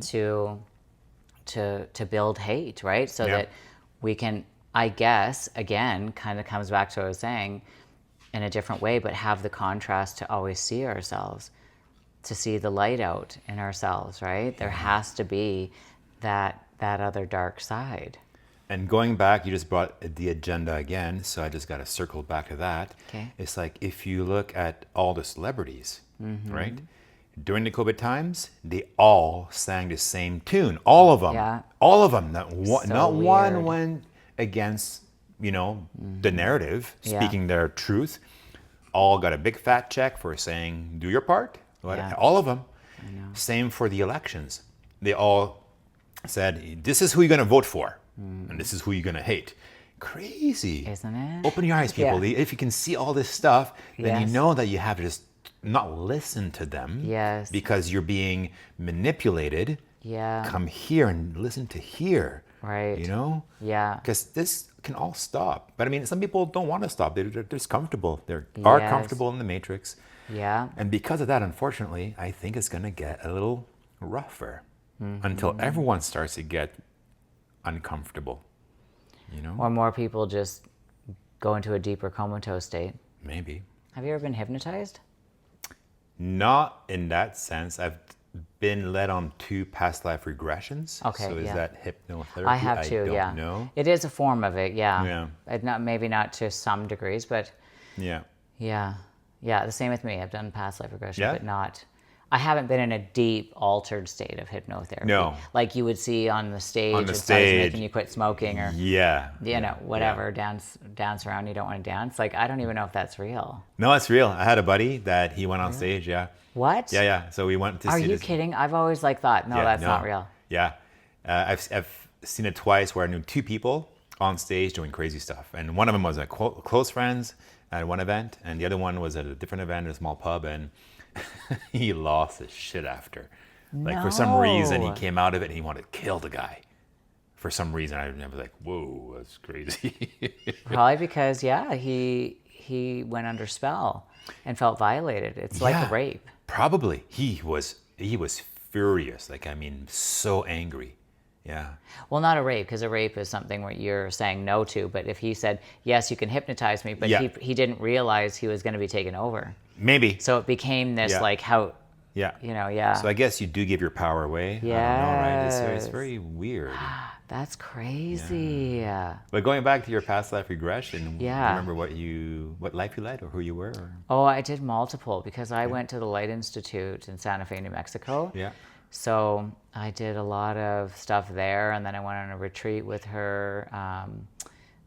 to build hate, right? So that we can, I guess, again, kind of comes back to what I was saying in a different way, but have the contrast to always see ourselves, to see the light out in ourselves, right? There has to be that other dark side. And going back, you just brought the agenda again, so I just got to circle back to that. Okay. It's like if you look at all the celebrities, right? During the COVID times, they all sang the same tune. All of them. Yeah. All of them. Not one, So not one weird. went against, the narrative, Yeah. speaking their truth. All got a big fat check for saying, do your part. Yeah. All of them. Same for the elections. They all said, this is who you're going to vote for. And this is who you're going to hate. Crazy. Isn't it? Open your eyes, people. Yeah. If you can see all this stuff, then you Yes. know that you have to just not listen to them. Yes. Because you're being manipulated. Yeah. Come here and listen to here. Right. You know? Yeah. Because this can all stop. But I mean, some people don't want to stop. They're just comfortable. They are Yes. comfortable in the matrix. Yeah. And because of that, unfortunately, I think it's going to get a little rougher until everyone starts to get uncomfortable. Or more people just go into a deeper comatose state. Maybe. Have you ever been hypnotized? Not in that sense. I've been led on 2 past life regressions. Okay, So is yeah. that hypnotherapy? I have too, don't yeah. know. It is a form of it, yeah. Yeah. Maybe not to some degrees, but Yeah. yeah. Yeah, the same with me. I've done past life regression, Yeah? but not... I haven't been in a deep, altered state of hypnotherapy. No. Like you would see on the stage. On the it starts stage. making you quit smoking or, Yeah. whatever, dance around, you don't want to dance. Like, I don't even know if that's real. No, it's real. I had a buddy that he went on stage. Yeah. What? Yeah. So we went to Are see you this. kidding? I've always thought, no, Yeah, that's no. not real. Yeah. I've seen it twice where I knew 2 people on stage doing crazy stuff. And one of them was a close friends at one event, and the other one was at a different event at a small pub, and he lost his shit after. Like, for some reason, he No. came out of it and he wanted to kill the guy. For some reason, I was like, whoa, that's crazy. Probably because, he went under spell and felt violated. It's like Yeah. a rape. Probably. He was furious. Like, I mean, so angry. Yeah. Well, not a rape, because a rape is something where you're saying no to. But if he said, yes, you can hypnotize me, but Yeah. he didn't realize he was going to be taken over. Maybe. So it became this, Yeah. how, Yeah. yeah. So I guess you do give your power away. I don't know, right? It's Yes. very weird. That's crazy. Yeah. But going back to your past life regression, do you Yeah. remember what life you led or who you were? Or? Oh, I did multiple because I went to the Light Institute in Santa Fe, New Mexico. Yeah. So I did a lot of stuff there, and then I went on a retreat with her,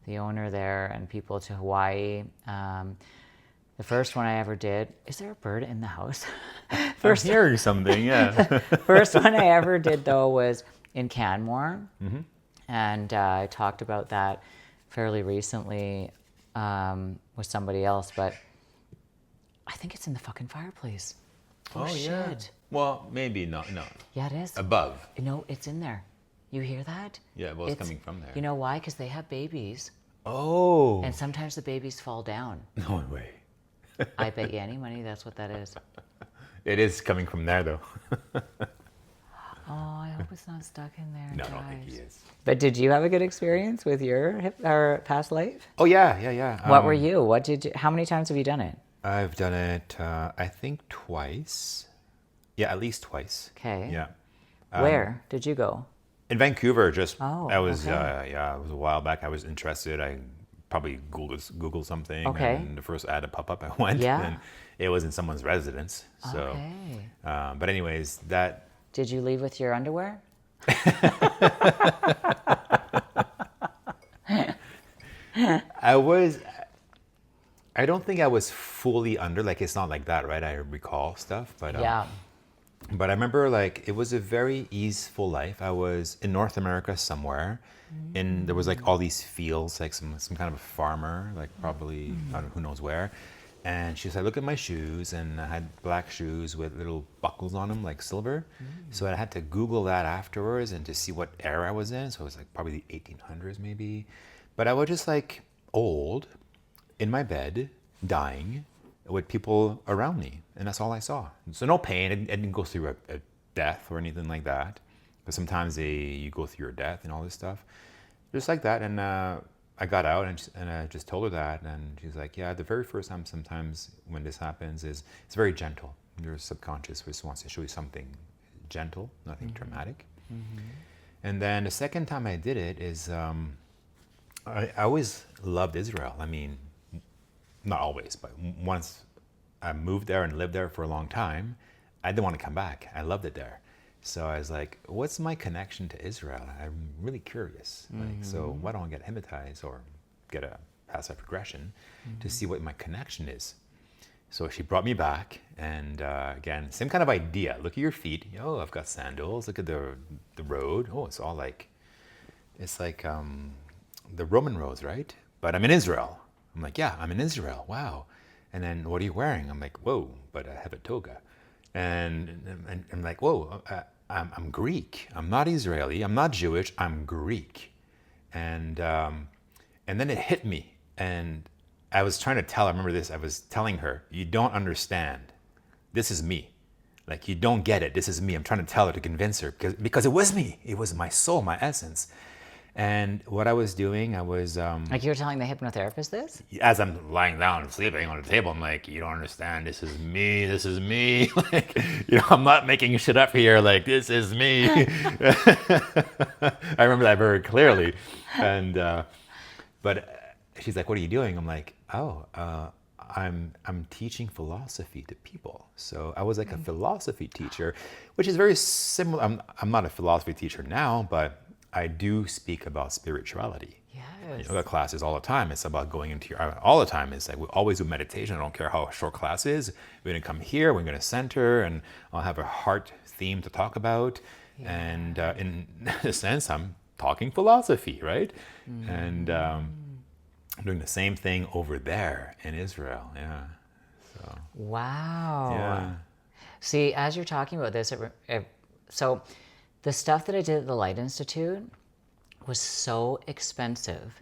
the owner there, and people to Hawaii. The first one I ever did. Is there a bird in the house? First hearing something, yeah. First one I ever did though was in Canmore, and I talked about that fairly recently with somebody else, but I think it's in the fucking fireplace. Oh shit! Well, maybe not. No. Yeah, it is. Above. No, it's in there. You hear that? Yeah, well, it's coming from there. You know why? Because they have babies, Oh. and sometimes the babies fall down. No way. I bet you any money that's what that is. It is coming from there, though. Oh, I hope it's not stuck in there. No, I don't think he guys. is. But did you have a good experience with your past life? Oh, yeah. What were you? What did you? How many times have you done it? I've done it, I think, twice. Yeah, at least twice. Okay. Yeah. Where did you go? In Vancouver, just Oh, I was okay. it was a while back. I was interested. I probably Googled something, Okay. and the first ad to pop up, I went, Yeah. and it was in someone's residence. So, Okay. but anyways, that Did you leave with your underwear? I don't think I was fully under. Like, it's not like that, right? I recall stuff, but Yeah. But I remember, like, it was a very easeful life. I was in North America somewhere, and there was like all these fields, like some kind of a farmer, like probably I don't know, who knows where, And she's like, look at my shoes. And I had black shoes with little buckles on them, like silver. So I had to Google that afterwards and to see what era I was in. So it was like probably the 1800s maybe. But I was just like old in my bed, dying with people around me. And that's all I saw. So no pain. I didn't go through a death or anything like that. Because sometimes you go through your death and all this stuff. Just like that. And I got out and I just told her that, and she's like, yeah, the very first time sometimes when this happens is it's very gentle. Your subconscious just wants to show you something gentle, nothing dramatic. And then the second time I did it is, I always loved Israel. I mean, not always, but once I moved there and lived there for a long time, I didn't want to come back. I loved it there. So I was like, what's my connection to Israel? I'm really curious. Like, so why don't I get hypnotized or get a passive regression to see what my connection is? So she brought me back, and again, same kind of idea. Look at your feet. Oh, I've got sandals. Look at the road. Oh, it's all like, it's like the Roman roads, right? But I'm in Israel. I'm like, yeah, I'm in Israel. Wow. And then what are you wearing? I'm like, whoa, but I have a toga. And I'm like, whoa, I'm Greek. I'm not Israeli. I'm not Jewish. I'm Greek. And then it hit me. And I was trying to tell her, I remember this, I was telling her, you don't understand. This is me. Like, you don't get it. This is me. I'm trying to tell her to convince her because it was me. It was my soul, my essence. And what I was doing, I was... like you were telling the hypnotherapist this? As I'm lying down and sleeping on the table, I'm like, you don't understand. This is me. This is me. Like, I'm not making shit up here. Like, this is me. I remember that very clearly. And, but she's like, what are you doing? I'm like, I'm teaching philosophy to people. So I was like a philosophy teacher, which is very similar. I'm not a philosophy teacher now, but I do speak about spirituality. Yes. Yoga classes all the time. It's about going into all the time. It's like we always do meditation. I don't care how short class is. We're going to come here. We're going to center, and I'll have a heart theme to talk about. Yeah. And in a sense, I'm talking philosophy, right? And I'm doing the same thing over there in Israel. Yeah. So. Wow. Yeah. See, as you're talking about this, so the stuff that I did at the Light Institute was so expensive.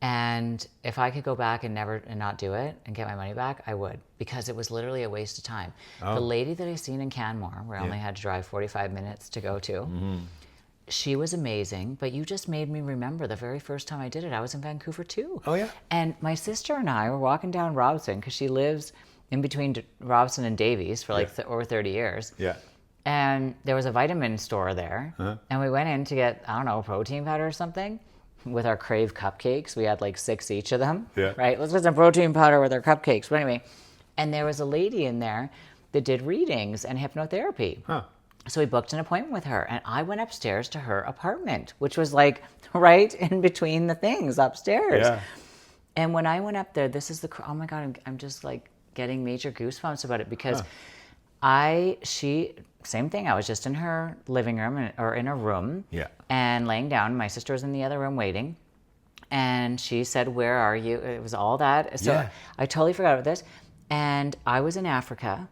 And if I could go back and not do it and get my money back, I would, because it was literally a waste of time. The lady that I seen in Canmore, where I only had to drive 45 minutes to go to, she was amazing, but you just made me remember the very first time I did it. I was in Vancouver too. Oh, yeah? And my sister and I were walking down Robson, because she lives in between Robson and Davies for like over 30 years. Yeah. And there was a vitamin store there. And we went in to get, I don't know, protein powder or something with our Crave cupcakes. We had like 6 each of them. Yeah. Right? Let's get some protein powder with our cupcakes. But anyway, and there was a lady in there that did readings and hypnotherapy. So we booked an appointment with her, and I went upstairs to her apartment, which was like right in between the things upstairs. Yeah. And when I went up there, oh my God, I'm just like getting major goosebumps about it, because same thing. I was just in her living room or in a room, and laying down. My sister was in the other room waiting, and she said, "Where are you?" It was all that. So I totally forgot about this. And I was in Africa,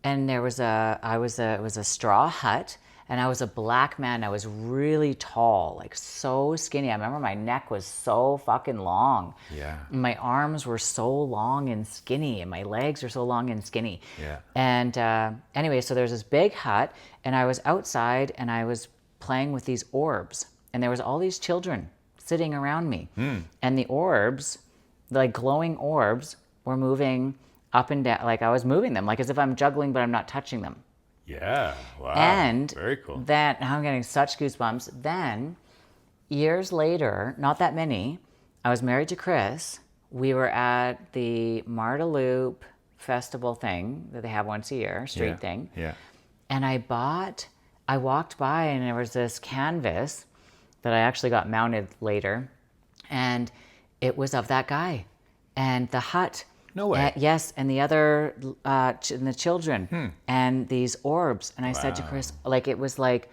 and it was a straw hut, and I was a black man. I was really tall, like so skinny. I remember my neck was so fucking long. Yeah. And my arms were so long and skinny, and my legs were so long and skinny. Yeah. And anyway, so there's this big hut, and I was outside, and I was playing with these orbs, and there was all these children sitting around me. And the orbs, like glowing orbs, were moving up and down, like I was moving them, like as if I'm juggling, but I'm not touching them. Yeah. Wow. And very cool. Then I'm getting such goosebumps. Then years later, not that many, I was married to Chris. We were at the Marda Loop festival thing that they have once a year, street thing. Yeah. And I walked by, and there was this canvas that I actually got mounted later, and it was of that guy and the hut. No way. Yes, and the other, and the children, and these orbs. And I said to Chris, like, it was like,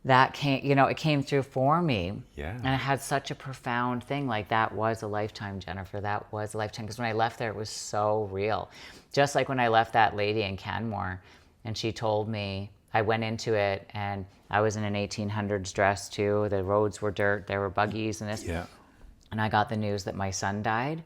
that came, it came through for me. Yeah. And it had such a profound thing. Like, that was a lifetime, Jennifer. That was a lifetime. Because when I left there, it was so real. Just like when I left that lady in Canmore, and she told me, I went into it, and I was in an 1800s dress too. The roads were dirt. There were buggies and this. Yeah. And I got the news that my son died.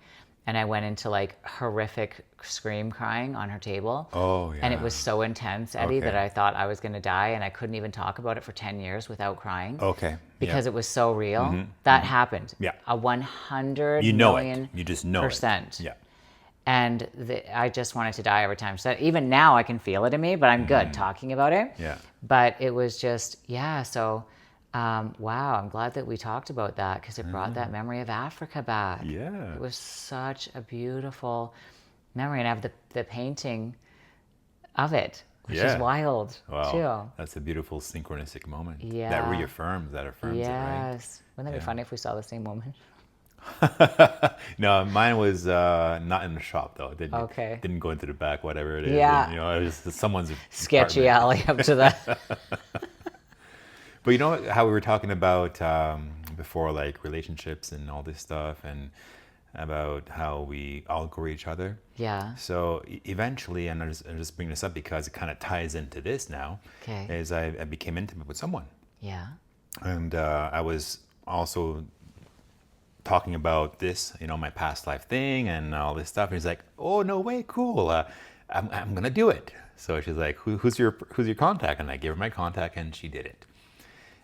And I went into like horrific scream crying on her table. Oh, yeah. And it was so intense, Eddie, Okay. that I thought I was going to die. And I couldn't even talk about it for 10 years without crying. Okay. Because yeah. it was so real. That happened. Yeah. A 100 You know million it. You just know percent. it. Yeah. And I just wanted to die every time. So even now I can feel it in me, but I'm good talking about it. Yeah. But it was just, yeah. So, wow, I'm glad that we talked about that, because it brought that memory of Africa back. Yeah. It was such a beautiful memory. And I have the painting of it, which is Yeah. wild Wow. too. That's a beautiful synchronistic moment. That Yeah. affirms it, right? Yes. Wouldn't that be Yeah. funny if we saw the same woman? No, mine was not in the shop though. It didn't, Okay. Didn't go into the back, whatever it is. Yeah. And, it was someone's Sketchy apartment. alley up to that. But you know how we were talking about before, like relationships and all this stuff, and about how we outgrow each other. Yeah. So eventually, and I'm just bringing this up because it kind of ties into this now, Okay. is I became intimate with someone. Yeah. And I was also talking about this, my past life thing and all this stuff. And he's like, "Oh, no way, cool. I'm gonna do it." So she's like, "Who's your contact?" And I gave her my contact, and she did it.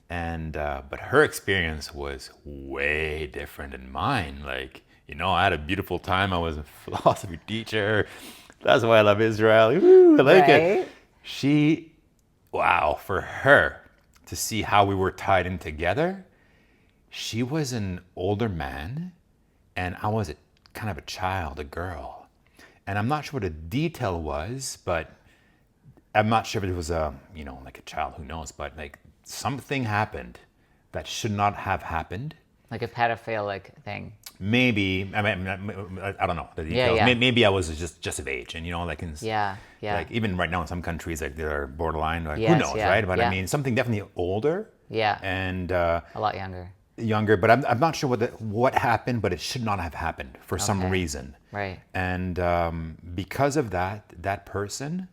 And but her experience was way different than mine. Like, I had a beautiful time. I was a philosophy teacher. That's why I love Israel. Woo, I like it. Wow, for her to see how we were tied in together. She was an older man, and I was kind of a child, a girl. And I'm not sure what the detail was, but I'm not sure if it was like a child, who knows, but like something happened that should not have happened. Like a pedophilic thing. Maybe, I don't know the details. Yeah. Maybe I was just of age, and like Yeah. like even right now in some countries, like they're borderline, like who Yes, knows, yeah, right? But yeah. I mean, something definitely older. Yeah. And A lot younger. but I'm not sure what happened, but it should not have happened for some Okay. reason. Right. And because of that person,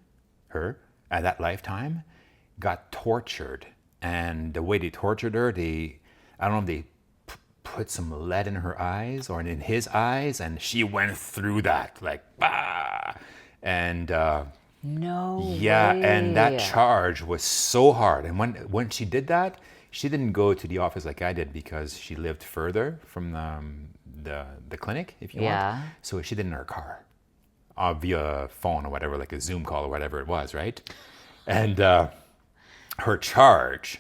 her, at that lifetime, got tortured. And the way they tortured her, I don't know if they put some lead in her eyes or in his eyes, and she went through that, like, bah! And No yeah, way. and that charge was so hard. And when she did that, she didn't go to the office like I did because she lived further from the clinic, if you Yeah. want. So she did it in her car, via phone or whatever, like a Zoom call or whatever it was, right? And her charge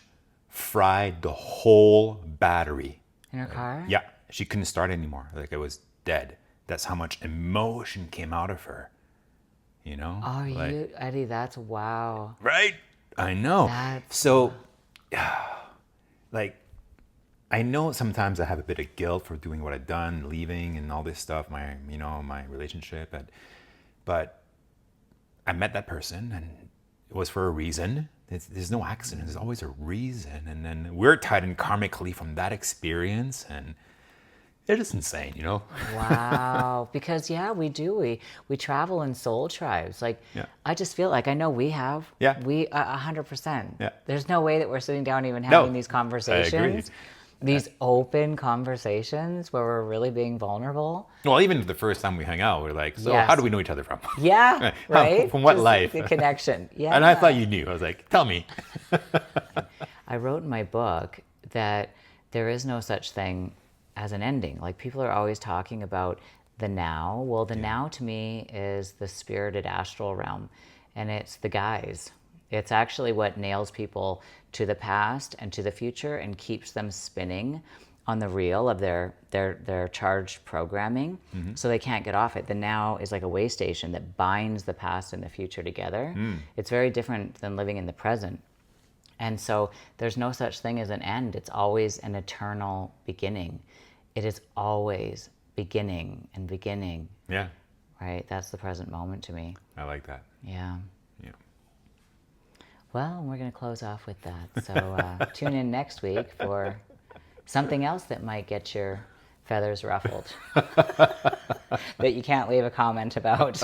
fried the whole battery. In her car? Yeah, she couldn't start anymore. Like, it was dead. That's how much emotion came out of her. Oh, Like, Eddie, that's wow. right? I know. That's- So, like, I know sometimes I have a bit of guilt for doing what I've done, leaving and all this stuff, my relationship. But I met that person, and it was for a reason. There's no accident. There's always a reason. And then we're tied in karmically from that experience, and they're just insane, Wow. Because we do. We travel in soul tribes. Like, Yeah. I just feel like I know we have. Yeah. We 100%. Yeah. There's no way that we're sitting down even having these I conversations. agree. These open conversations where we're really being vulnerable. Well, even the first time we hung out, we're like, so Yes. how do we know each other from? Yeah. How- Right? from what Just life? The connection. Yeah. And I thought you knew. I was like, tell me. I wrote in my book that there is no such thing as an ending. Like, people are always talking about the now. Well, the now to me is the spirited astral realm, and it's the guise. It's actually what nails people to the past and to the future and keeps them spinning on the reel of their charged programming, so they can't get off it. The now is like a way station that binds the past and the future together. It's very different than living in the present. And so there's no such thing as an end. It's always an eternal beginning. It is always beginning and beginning, Yeah, right? That's the present moment to me. I like that. Yeah. Yeah. Well, we're going to close off with that. So tune in next week for something else that might get your feathers ruffled that you can't leave a comment about.